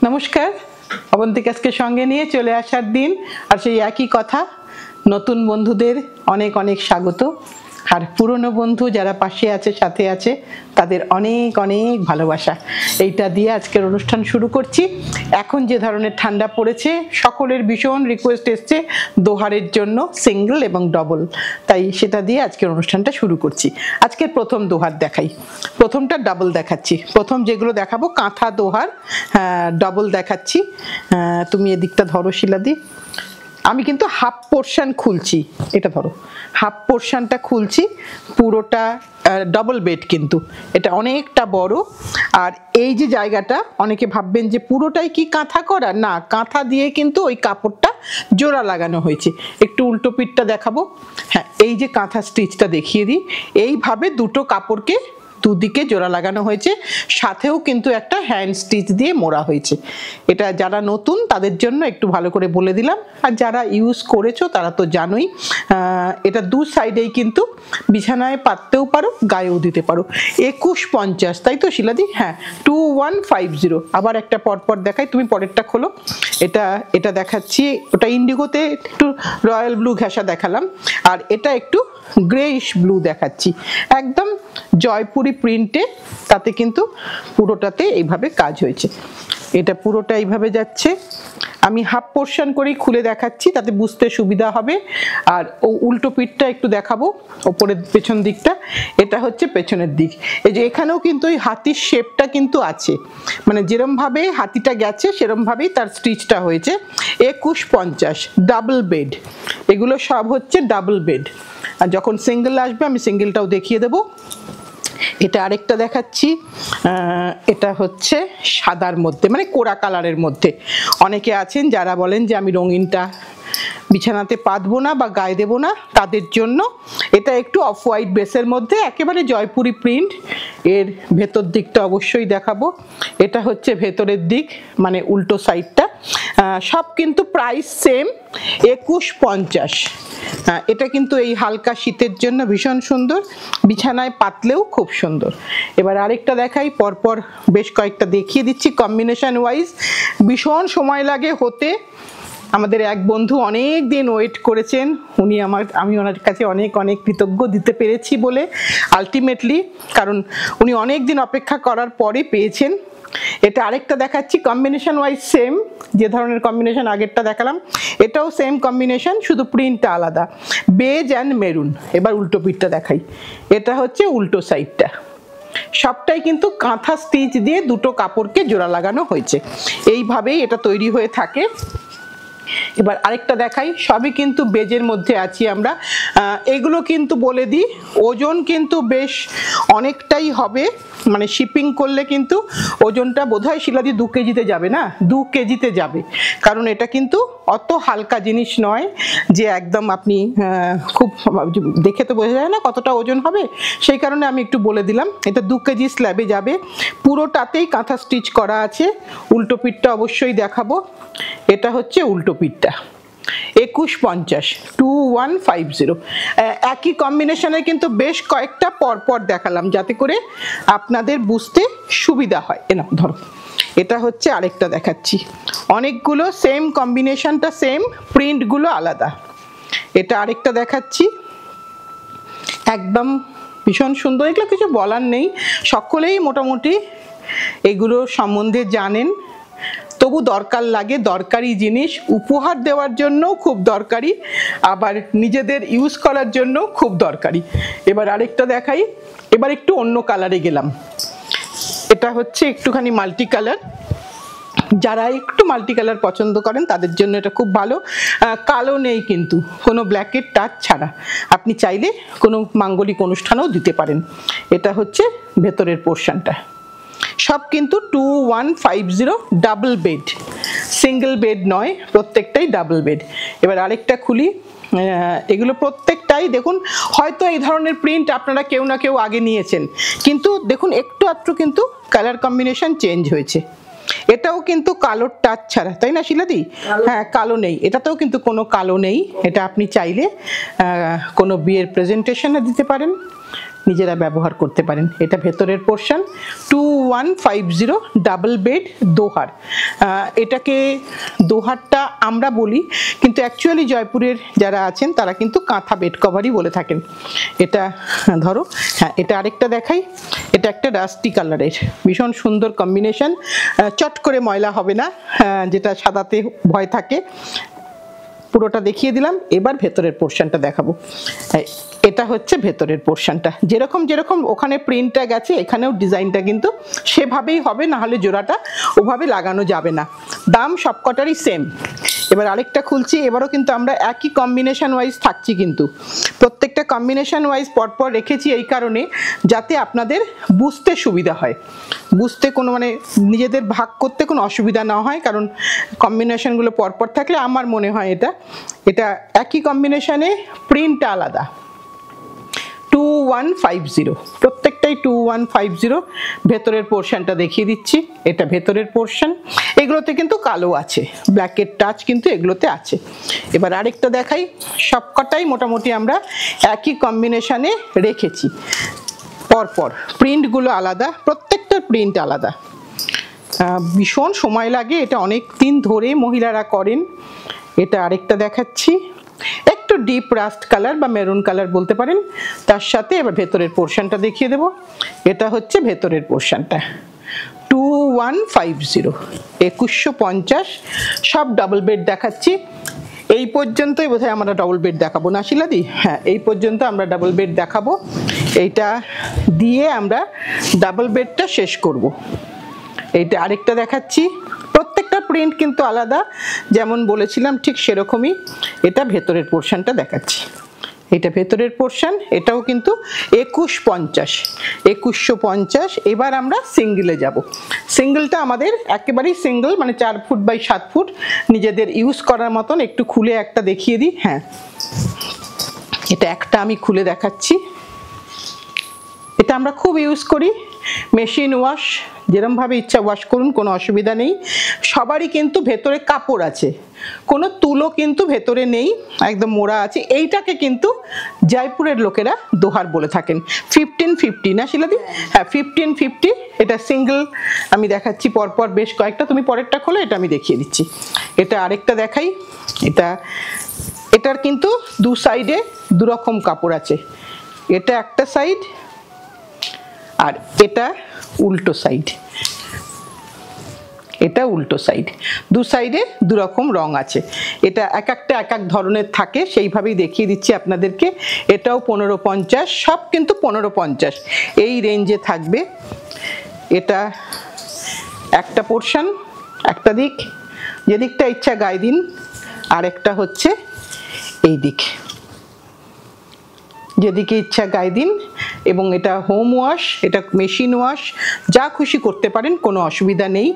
নমস্কার, অবন্তিকাকে সঙ্গে নিয়ে চলে আসার দিন আর সেই একই কথা। নতুন বন্ধুদের অনেক অনেক স্বাগত, আর পুরনো বন্ধু যারা পাশে আছে সাথে আছে তাদের অনেক অনেক ভালোবাসা। এইটা দিয়ে আজকের অনুষ্ঠান শুরু করছি। এখন যে ধরনের ঠান্ডা পড়েছে, সকলের ভীষণ রিকোয়েস্ট এসছে দোহারের জন্য সিঙ্গেল এবং ডবল, তাই সেটা দিয়ে আজকের অনুষ্ঠানটা শুরু করছি। আজকের প্রথম দোহার দেখাই, প্রথমটা ডাবল দেখাচ্ছি। প্রথম যেগুলো দেখাবো কাঁথা দোহার, ডবল দেখাচ্ছি। তুমি এদিকটা ধরো শিলাদি, আমি কিন্তু হাফ পোর্শন খুলছি, এটা ধরো হাফ পোর্শনটা খুলছি, পুরোটা ডবল বেড, কিন্তু এটা অনেকটা বড়। আর এই যে জায়গাটা, অনেকে ভাববেন যে পুরোটাই কি কাঁথা করা, না, কাঁথা দিয়ে কিন্তু ওই কাপড়টা জোড়া লাগানো হয়েছে। একটু উল্টো পিঠটা দেখাবো। হ্যাঁ, এই যে কাঁথা স্টিচটা দেখিয়ে দিই, এইভাবে দুটো কাপড়কে দুদিকে জোড়া লাগানো হয়েছে, সাথেও কিন্তু একটা হ্যান্ড স্টিচ দিয়ে মোড়া হয়েছে। এটা যারা নতুন তাদের জন্য একটু ভালো করে বলে দিলাম, আর যারা ইউজ করেছো তারা তো জানোই। এটা দু সাইডেই কিন্তু বিছানায় পাততেও পারো, গায়েও দিতে পারো। 2150, তাই তো শিলাদি? হ্যাঁ, 2150। আবার একটা পরপর দেখাই, তুমি পরেরটা খোলো। এটা দেখাচ্ছি, ওটা ইন্ডিগোতে একটু রয়্যাল ব্লু ঘেঁষা দেখালাম, আর এটা একটু গ্রেইশ ব্লু দেখাচ্ছি, একদম জয়পুরি প্রিন্টে। তাতে কিন্তু পুরোটাতে এইভাবে কাজ হয়েছে। এটা পুরোটা এইভাবে যাচ্ছে। আমি হাফ পোর্শন করেই খুলে দেখাচ্ছি, তাতে বুঝতে সুবিধা হবে। আর উল্টো পিঠটা একটু দেখাবো, ওপরের পেছন দিকটা। এটা হচ্ছে পেছনের দিক। এই যে এখানেও কিন্তু ওই হাতির শেপটা কিন্তু আছে, মানে যেরমভাবে হাতিটা গেছে সেরমভাবেই তার স্টিচটা হয়েছে। 2150, ডাবল বেড। এগুলো সব হচ্ছে ডাবল বেড। আর যখন সিঙ্গেল আসবে আমি সিঙ্গেলটাও দেখিয়ে দেবো। এটা আরেকটা দেখাচ্ছি, এটা হচ্ছে সাদার মধ্যে, মানে কোরা কালারের মধ্যে। অনেকে আছেন যারা বলেন যে আমি রঙিনটা বিছানাতে পাতবো না বা গায়ে দেবো না, তাদের জন্য এটা একটু অফ হোয়াইট বেসের মধ্যে, একেবারে জয়পুরি প্রিন্ট। এর ভেতর দিকটা অবশ্যই দেখাবো। এটা হচ্ছে ভেতরের দিক, মানে উল্টো সাইডটা। সব কিন্তু প্রাইস সেম, 2150। এটা কিন্তু এই হালকা শীতের জন্য ভীষণ সুন্দর, বিছানায় পাতলেও খুব সুন্দর। এবার আরেকটা দেখাই, পরপর বেশ কয়েকটা দেখিয়ে দিচ্ছি কম্বিনেশন ওয়াইজ। ভীষণ সময় লাগে হতে। আমাদের এক বন্ধু অনেক দিন ওয়েট করেছেন, আমি ওনার কাছে অনেক অনেক কৃতজ্ঞ দিতে পেরেছি বলে আলটিমেটলি, কারণ উনি অনেক দিন অপেক্ষা করার পরে পেয়েছেন। এটা আরেকটা দেখাচ্ছি, কম্বিনেশন ওয়াইজ সেম, যে ধরনের কম্বিনেশন আগেরটা দেখালাম এটাও সেম কম্বিনেশন, শুধু প্রিন্টটা আলাদা, বেজ অ্যান্ড মেরুন। এবার উল্টো পিঠটা দেখাই, এটা হচ্ছে উল্টো সাইডটা। সবটাই কিন্তু কাঁথা স্টিচ দিয়ে দুটো কাপড়কে জোড়া লাগানো হয়েছে, এইভাবেই এটা তৈরি হয়ে থাকে। এবার আরেকটা দেখাই, সবই কিন্তু বেজের মধ্যে আছি আমরা। এগুলো কিন্তু বলে দিই, ওজন কিন্তু বেশ অনেকটাই হবে, মানে শিপিং করলে কিন্তু ওজনটা বোধহয় শিলাদি 2 কেজিতে যাবে, না 2 কেজিতে যাবে। কারণ এটা কিন্তু অত হালকা জিনিস নয় যে একদম আপনি খুব দেখে তো বোঝা যায় না কতটা ওজন হবে, সেই কারণে আমি একটু বলে দিলাম। এটা 2 কেজি স্ল্যাবে যাবে, পুরোটাতেই কাঁথা স্টিচ করা আছে। উল্টো পিঠটা অবশ্যই দেখাবো। এটা হচ্ছে উল্টো পিঠটা, 2150, 2150। একই কম্বিনেশনের কিন্তু বেশ কয়েকটা পরপর দেখালাম যাতে করে আপনাদের বুঝতে সুবিধা হয়। এনা ধরো, এটা হচ্ছে আরেকটা দেখাচ্ছি, অনেকগুলো সেম কম্বিনেশনটা সেম, প্রিন্টগুলো আলাদা। এটা আরেকটা দেখাচ্ছি, একদম ভীষণ সুন্দর। এগুলো কিছু বলার নেই, সকলেই মোটামুটি এগুলো সম্বন্ধে জানেন, তবু দরকার লাগে, দরকারি জিনিস, উপহার দেওয়ার জন্য খুব দরকারি, আবার নিজেদের ইউজ করার জন্য খুব দরকারি। এবার আরেকটা দেখাই, এবার একটু অন্য কালারে গেলাম। এটা হচ্ছে একটুখানি মাল্টি কালার, যারা একটু মাল্টি কালার পছন্দ করেন তাদের জন্য এটা খুব ভালো। কালো নেই কিন্তু, কোনো ব্ল্যাকের টাচ ছাড়া, আপনি চাইলে কোনো মাঙ্গলিক অনুষ্ঠানেও দিতে পারেন। এটা হচ্ছে ভেতরের পোর্শনটা। সব কিন্তু 2150, ডাবল বেড, সিঙ্গেল বেড নয়, প্রত্যেকটাই ডাবল বেড। এবার আরেকটা খুলি, এগুলো প্রত্যেকটাই দেখুন, হয়তো এই ধরনের প্রিন্ট আপনারা কেউ না কেউ আগে নিয়েছেন, কিন্তু দেখুন একটু আধটু কিন্তু কালার কম্বিনেশন চেঞ্জ হয়েছে। এটাও কিন্তু কালোর টাচ ছাড়া, তাই না শিলাদি? হ্যাঁ, কালো নেই, এটাতেও কিন্তু কোনো কালো নেই। এটা আপনি চাইলে কোনো বিয়ের প্রেজেন্টেশনে দিতে পারেন, নিজেরা ব্যবহার করতে পারেন। এটা ভেতরের পোর্শন 2150 ডাবল বেড দোহার। এটাকে দোহারটা আমরা বলি, কিন্তু অ্যাকচুয়ালি জয়পুরের যারা আছেন তারা কিন্তু কাঁথা বেড কভারই বলে থাকেন। এটা ধরো, হ্যাঁ এটা আরেকটা দেখাই। এটা একটা রাস্টি কালারের ভীষণ সুন্দর কম্বিনেশন, চট করে ময়লা হবে না, যেটা সাদাতে ভয় থাকে। পুরোটা দেখিয়ে দিলাম, এবার ভেতরের পোর্শনটা দেখাবো। এটা হচ্ছে ভেতরের পোর্শনটা, যেরকম যেরকম ওখানে প্রিন্টটা গেছে এখানেও ডিজাইনটা কিন্তু সেভাবেই হবে, না হলে জোড়াটা ওভাবে লাগানো যাবে না। দাম সবকটারই সেম। এবার আরেকটা খুলছি, এবারও কিন্তু আমরা একই কম্বিনেশন ওয়াইজ থাকছি, কিন্তু প্রত্যেকটা কম্বিনেশন ওয়াইজ পরপর রেখেছি এই কারণে যাতে আপনাদের বুঝতে সুবিধা হয়, বুঝতে কোনো মানে নিজেদের ভাগ করতে কোনো অসুবিধা না হয়, কারণ কম্বিনেশনগুলো পরপর থাকলে আমার মনে হয় এটা একই কম্বিনেশনে প্রিন্টটা আলাদা। 2150, প্রত্যেকটাই 2150। ভেতরের পোর্শনটা দেখিয়ে দিচ্ছি, এটা ভেতরের পোর্শন। এগুলোতে কিন্তু কালো আছে, ব্ল্যাকের টাচ কিন্তু এগুলোতে আছে। এবার আরেকটা দেখাই, সবকটাই মোটামুটি আমরা একই কম্বিনেশনে রেখেছি, পরপর প্রিন্টগুলো আলাদা, প্রত্যেকটার প্রিন্ট আলাদা। ভীষণ সময় লাগে, এটা অনেক দিন ধরে মহিলারা করেন। এটা আরেকটা দেখাচ্ছি, একটু ডিপ রাস্ট কালার বা মেরুন কালার বলতে পারেন। তার সাথে এবার ভেতরের পোর্শনটা দেখিয়ে দেব। এটা হচ্ছে ভেতরের পোর্শনটা 2150, 2150। সব ডাবল বেড দেখাচ্ছি। এই পর্যন্তই বোধহয় আমরা ডাবল বেড দেখাবো না শিলাদি? হ্যাঁ, এই পর্যন্ত আমরা ডাবল বেড দেখাবো। এইটা দিয়ে আমরা ডাবল বেডটা শেষ করব। এইটা আরেকটা দেখাচ্ছি, প্রত্যেকটা প্রিন্ট কিন্তু আলাদা, যেমন বলেছিলাম ঠিক সেরকমই। এটা ভেতরের পোর্শনটা দেখাচ্ছি, এটা ভেতরের পোর্শন, এটাও কিন্তু 2150, 2150। এবার আমরা সিঙ্গেলে যাব। সিঙ্গেলটা আমাদের একেবারেই সিঙ্গেল, মানে 4 ফুট বাই 7 ফুট, নিজেদের ইউজ করার মতন। একটু খুলে একটা দেখিয়ে দিই। হ্যাঁ, এটা একটা আমি খুলে দেখাচ্ছি। এটা আমরা খুব ইউজ করি, মেশিন ওয়াশ, যেরমভাবে ইচ্ছা ওয়াশ করুন, কোনো অসুবিধা নেই। সবারই কিন্তু ভেতরে কাপড় আছে, কোনো তুলো কিন্তু ভেতরে নেই, একদম মোড়া আছে। এইটাকে কিন্তু জয়পুরের লোকেরা দোহার বলে থাকেন। 1550 না শিলাদি? হ্যাঁ, 1550। এটা সিঙ্গেল আমি দেখাচ্ছি পরপর বেশ কয়েকটা, তুমি পরেরটা খোলো, এটা আমি দেখিয়ে দিচ্ছি। এটা আরেকটা দেখাই। এটার কিন্তু দু সাইডে দুরকম কাপড় আছে, এটা একটা সাইড আর এটা উল্টো সাইড, এটা উল্টো সাইড, দু সাইডে দুরকম রং আছে। এটা এক একটা এক এক ধরনের থাকে, সেইভাবেই দেখিয়ে দিচ্ছি আপনাদেরকে। এটাও 1550, সব কিন্তু 1550 এই রেঞ্জে থাকবে। এটা একটা পোর্শন, একটা দিক, যেদিকটা ইচ্ছা গায়ে দিন, আর একটা হচ্ছে এই দিক, যেদিকে ইচ্ছা গায়ে দিন। এবং এটা হোম ওয়াশ, এটা মেশিন ওয়াশ, যা খুশি করতে পারেন, কোনো অসুবিধা নেই।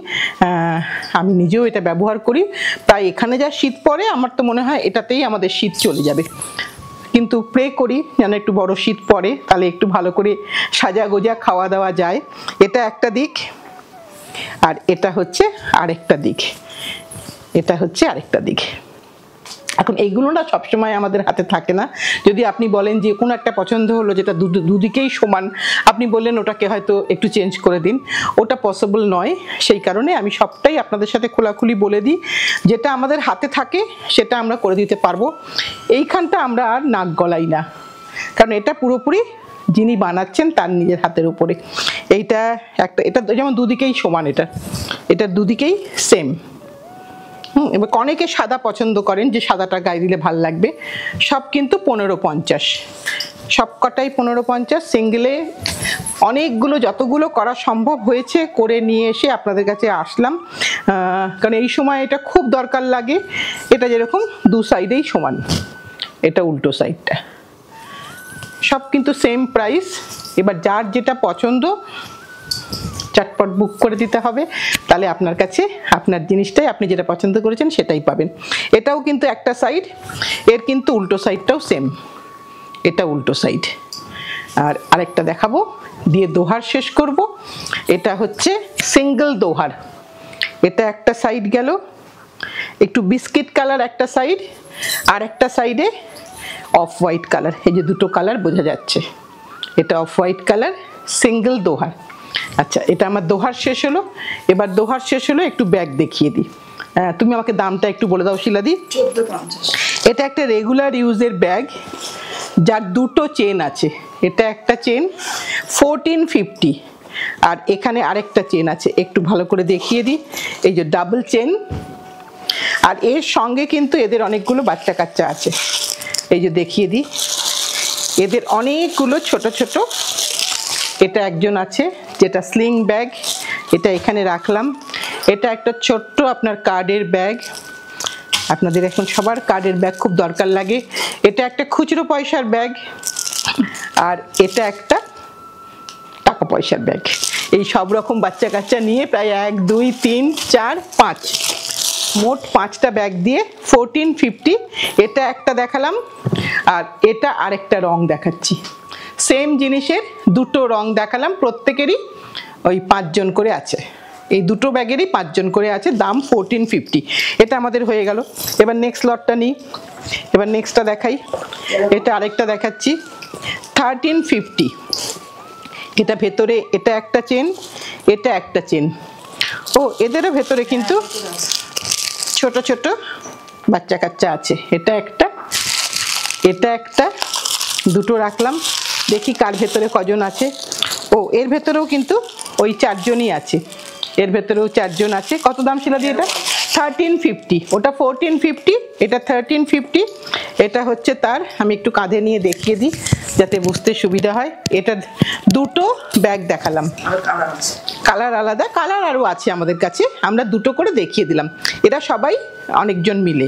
আমি নিজেও এটা ব্যবহার করি, তাই এখানে যা শীত পড়ে আমার তো মনে হয় এটাতেই আমাদের শীত চলে যাবে। কিন্তু প্রে করি যেন একটু বড় শীত পড়ে, তাহলে একটু ভালো করে সাজা গোজা খাওয়া দাওয়া যায়। এটা একটা দিক, আর এটা হচ্ছে আরেকটা দিক, এটা হচ্ছে আরেকটা দিক। এখন এইগুলো না সবসময় আমাদের হাতে থাকে না। যদি আপনি বলেন যে কোনো একটা পছন্দ হলো যেটা দুদিকেই সমান, আপনি বললেন ওটাকে হয়তো একটু চেঞ্জ করে দিন, ওটা পসিবল নয়। সেই কারণে আমি সবটাই আপনাদের সাথে খোলাখুলি বলে দিই, যেটা আমাদের হাতে থাকে সেটা আমরা করে দিতে পারবো। এইখানটা আমরা আর নাক গলাই না, কারণ এটা পুরোপুরি যিনি বানাচ্ছেন তার নিজের হাতের উপরে। এইটা একটা, এটা যেমন দুদিকেই সমান, এটা দুদিকেই সেম। এবার অনেকে সাদা পছন্দ করেন, যে সাদাটা গায়ে দিলে ভাল লাগবে। সব কিন্তু 1550, সবকটাই 1550। সিঙ্গেলে অনেকগুলো, যতগুলো করা সম্ভব হয়েছে করে নিয়ে এসে আপনাদের কাছে আসলাম, কারণ এই সময় এটা খুব দরকার লাগে। এটা যেরকম দু সাইডেই সমান, এটা উল্টো সাইডটা, সব কিন্তু সেম প্রাইস। এবার যার যেটা পছন্দ চটপট বুক করে দিতে হবে, তাহলে আপনার কাছে আপনার জিনিসটাই, আপনি যেটা পছন্দ করেছেন সেটাই পাবেন। এটাও কিন্তু একটা সাইড, এর কিন্তু উল্টো সাইডটাও সেম, এটা উল্টো সাইড। আর আরেকটা দেখাবো, দিয়ে দোহার শেষ করব। এটা হচ্ছে সিঙ্গেল দোহার। এটা একটা সাইড গেল, একটু বিস্কিট কালার একটা সাইড, আর একটা সাইডে অফ হোয়াইট কালার। এই যে দুটো কালার বোঝা যাচ্ছে, এটা অফ হোয়াইট কালার, সিঙ্গেল দোহার। আচ্ছা, এটা আমার দোহার শেষ হলো। এবার দোহার শেষ হলো, একটু ব্যাগ দেখিয়ে দিই। তুমি আমাকে দামটা একটু বলে দাও শিলাদি। 1450। এটা একটা রেগুলার ইউজের ব্যাগ, যার দুটো চেন আছে। এটা একটা চেন 1450, আর এখানে আরেকটা চেন আছে, একটু ভালো করে দেখিয়ে দিই। এই যে ডাবল চেন, আর এর সঙ্গে কিন্তু এদের অনেকগুলো বাচ্চা কাচ্চা আছে। এই যে দেখিয়ে দিই, এদের অনেকগুলো ছোট ছোট। এটা একজন আছে যেটা স্লিং ব্যাগ, এটা এখানে রাখলাম। এটা একটা ছোট্ট আপনার কার্ডের ব্যাগ, আপনাদের এখন সবার কার্ডের ব্যাগ খুব দরকার লাগে। এটা একটা খুচরো পয়সার ব্যাগ, আর এটা একটা টাকা পয়সার ব্যাগ। এই সব রকম বাচ্চা কাচ্চা নিয়ে প্রায় 1 2 3 4 5 মোট 5টা ব্যাগ দিয়ে 1450। এটা একটা দেখালাম, আর এটা আরেকটা রং দেখাচ্ছি। সেম জিনিসের দুটো রং দেখালাম, প্রত্যেকেরই ওই 5 জন করে আছে। এই দুটো ব্যাগেরই 5 জন করে আছে, দাম 1450। এটা আমাদের হয়ে গেল। এবার নেক্সট লটটা নিই, এবার নেক্সটটা দেখাই। এটা আরেকটা দেখাচ্ছি 1350। এটা ভেতরে এটা একটা চেন, এটা একটা চেন। ও, এদেরও ভেতরে কিন্তু ছোট ছোট বাচ্চা কাচ্চা আছে। এটা একটা, এটা একটা, দুটো রাখলাম। দেখি কার ভেতরে কজন আছে। ও, এর ভেতরেও কিন্তু ওই 4 জনই আছে, এর ভেতরেও 4 জন আছে। কত দাম ছিল দিয়ে? এটা 1350, ওটা 1450, এটা 1350। এটা হচ্ছে তার, আমি একটু কাঁধে নিয়ে দেখিয়ে দিই যাতে বুঝতে সুবিধা হয়। এটা দুটো ব্যাগ দেখালাম, কালার আলাদা, কালার আরও আছে আমাদের কাছে, আমরা দুটো করে দেখিয়ে দিলাম। এরা সবাই অনেকজন মিলে।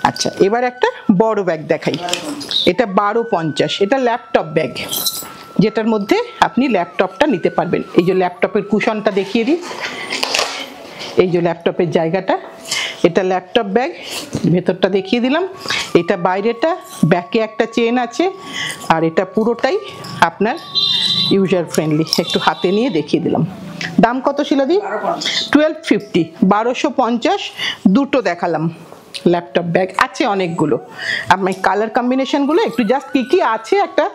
আচ্ছা, এবার একটা বড় ব্যাগ দেখাই। এটা 1250, এটা ল্যাপটপ ব্যাগ, যেটার মধ্যে আপনি ল্যাপটপটা নিতে পারবেন। এই যে ল্যাপটপের কুশনটা দেখিয়ে দিই, এই যে ল্যাপটপের জায়গাটা, এটা ল্যাপটপ ব্যাগ, ভেতরটা দেখিয়ে দিলাম। এটা বাইরেটা, ব্যাকে একটা চেন আছে, আর এটা পুরোটাই আপনার ইউজার ফ্রেন্ডলি। একটু হাতে নিয়ে দেখিয়ে দিলাম। দাম কত ছিল দি? 1250, 1250। দুটো দেখালাম। ল্যাপটপ ব্যাগ আছে অনেকগুলো, আমি কালার কম্বিনেশনগুলো একটু জাস্ট কী কী আছে একটা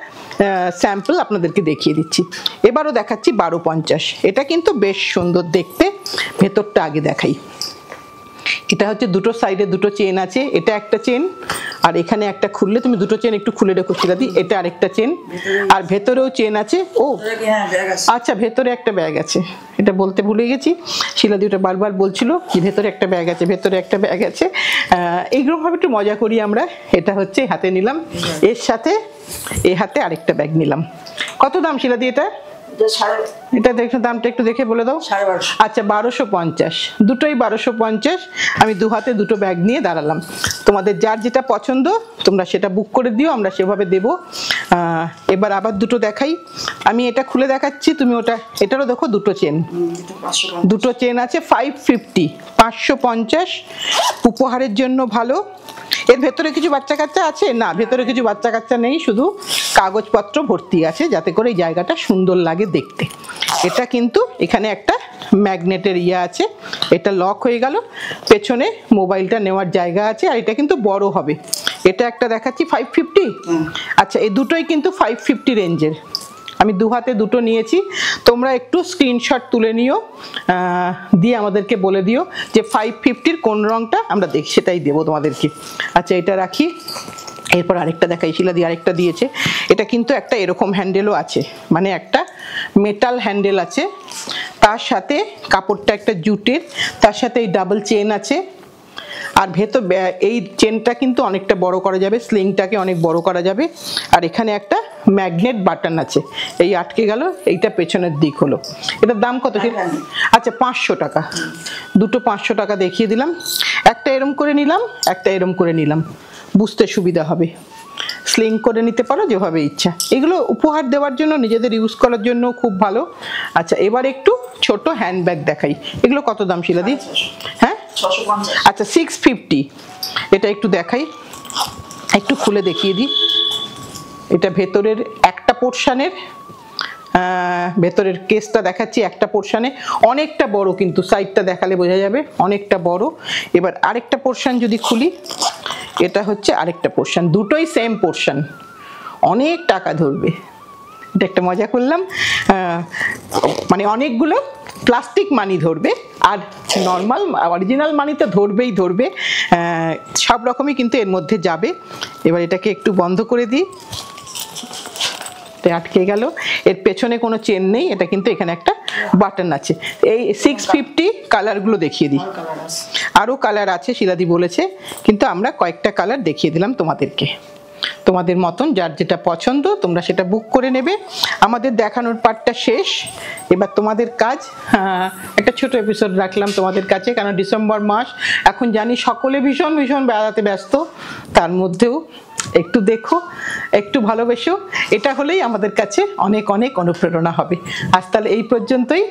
স্যাম্পল আপনাদেরকে দেখিয়ে দিচ্ছি। এবারও দেখাচ্ছি 1250। এটা কিন্তু বেশ সুন্দর দেখতে। ভেতরটা আগে দেখাই। এটা হচ্ছে দুটো সাইডে দুটো চেন আছে, এটা একটা চেন, আর এখানে একটা খুললে, তুমি দুটো চেন একটু খুলে রেখো শিলাদি, এটা আরেকটা চেন, আর ভেতরেও চেন আছে। ও আচ্ছা, ভেতরে একটা ব্যাগ আছে, এটা বলতে ভুলে গেছি। শিলাদি ওটা বারবার বলছিল যে ভেতরে একটা ব্যাগ আছে, ভেতরে একটা ব্যাগ আছে। এইরকমভাবে একটু মজা করি আমরা। এটা হচ্ছে হাতে নিলাম, এর সাথে এই হাতে আরেকটা ব্যাগ নিলাম। কত দাম শিলাদি এটা? এটা দেখো, দামটা একটু দেখে বলে দাও। 1250। আচ্ছা, 1250, দুটোই 1250। আমি দু হাতে দুটো ব্যাগ নিয়ে দাঁড়ালাম। তোমাদের যার যেটা পছন্দ তোমরা সেটা বুক করে দিও, আমরা সেভাবে দেব। এবার আবার দুটো দেখাই, আমি এটা খুলে দেখাচ্ছি, তুমি ওটা, এটারও দেখো দুটো চেন, দুটো চেন আছে। 550, 550 উপহারের জন্য ভালো। এর ভেতরে কিছু বাচ্চা কাচ্চা আছে? না, ভেতরে কিছু বাচ্চা কাচ্চা নেই, শুধু কাগজপত্র ভর্তি আছে, যাতে করে এই জায়গাটা সুন্দর লাগে দেখতে। এটা কিন্তু এখানে একটা ম্যাগনেটের ইয়ে আছে, এটা লক হয়ে গেল, পেছনে মোবাইলটা নেওয়ার জায়গা আছে, আর এটা কিন্তু বড় হবে। এটা একটা দেখাচ্ছি 550। আচ্ছা, এই দুটোই কিন্তু 550 রেঞ্জের। আমি দু হাতে দুটো নিয়েছি, তোমরা একটু স্ক্রিনশট তুলে নিও, দিয়ে আমাদেরকে বলে দিও যে 550-র কোন রংটা, আমরা দেখি সেটাই দেবো তোমাদেরকে। আচ্ছা, এটা রাখি। এরপর আরেকটা দেখাই, শিলাদি আরেকটা দিয়েছে। এটা কিন্তু একটা এরকম হ্যান্ডেলও আছে, মানে একটা মেটাল হ্যান্ডেল আছে, তার সাথে কাপড়টা একটা জুটের, তার সাথে এই ডাবল চেন আছে, আর ভেতর এই চেনটা কিন্তু অনেকটা বড় করা যাবে, স্লিংটাকে অনেক বড় করা যাবে। আর এখানে একটা ম্যাগনেট বাটন আছে, এই আটকে গেল, এইটা পেছনের দিক হলো। এটার দাম কত? আচ্ছা, 500 টাকা। দুটো 500 টাকা দেখিয়ে দিলাম। একটা এরম করে নিলাম, একটা এরম করে নিলাম, বুঝতে সুবিধা হবে। স্লিং করে নিতে পারো যেভাবে ইচ্ছা। এগুলো উপহার দেওয়ার জন্য, নিজেদের ইউজ করার জন্য খুব ভালো। আচ্ছা, এবার একটু ছোট হ্যান্ডব্যাগ দেখাই। এগুলো কত দাম শিলাদি? হ্যাঁ, 650। আচ্ছা, 650। এটা একটু দেখাই, একটু খুলে দেখিয়ে দিই। এটা ভেতরের একটা পোর্শনের, ভেতরের কেসটা দেখাচ্ছি একটা পোর্শনে, অনেকটা বড়, কিন্তু সাইডটা দেখালে বোঝা যাবে অনেকটা বড়। এবার আরেকটা পোর্শন যদি খুলি, এটা হচ্ছে আরেকটা পোর্শন, দুটোই সেম পোর্শন, অনেক টাকা ধরবে। এটা একটা মজা করলাম। মানে অনেকগুলো প্লাস্টিক মানি ধরবে, আর নর্মাল অরিজিনাল মানি তো ধরবে, সব রকমই কিন্তু এর মধ্যে যাবে। এবার এটাকে একটু বন্ধ করে দিই, আটকে গেল। এর পেছনে কোনো চেন নেই, এটা কিন্তু এখানে একটা বাটন আছে। এই 650 কালারগুলো দেখিয়ে দিই, আরও কালার আছে শিলাদি বলেছে, কিন্তু আমরা কয়েকটা কালার দেখিয়ে দিলাম তোমাদেরকে। তোমাদের মতন যার যেটা পছন্দ তোমরা সেটা বুক করে নেবে। আমাদের দেখানোর পার্টটা শেষ, এবার তোমাদের কাজ। একটা ছোট এপিসোড রাখলাম তোমাদের কাছে, কারণ ডিসেম্বর মাস, এখন জানি সকলে ভীষণ ভীষণ বেড়াতে ব্যস্ত, তার মধ্যেও একটু দেখো, একটু ভালোবেসো, এটা হলেই আমাদের কাছে অনেক অনেক অনুপ্রেরণা হবে। আজ তাহলে এই পর্যন্তই,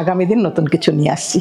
আগামী দিন নতুন কিছু নিয়ে আসছি।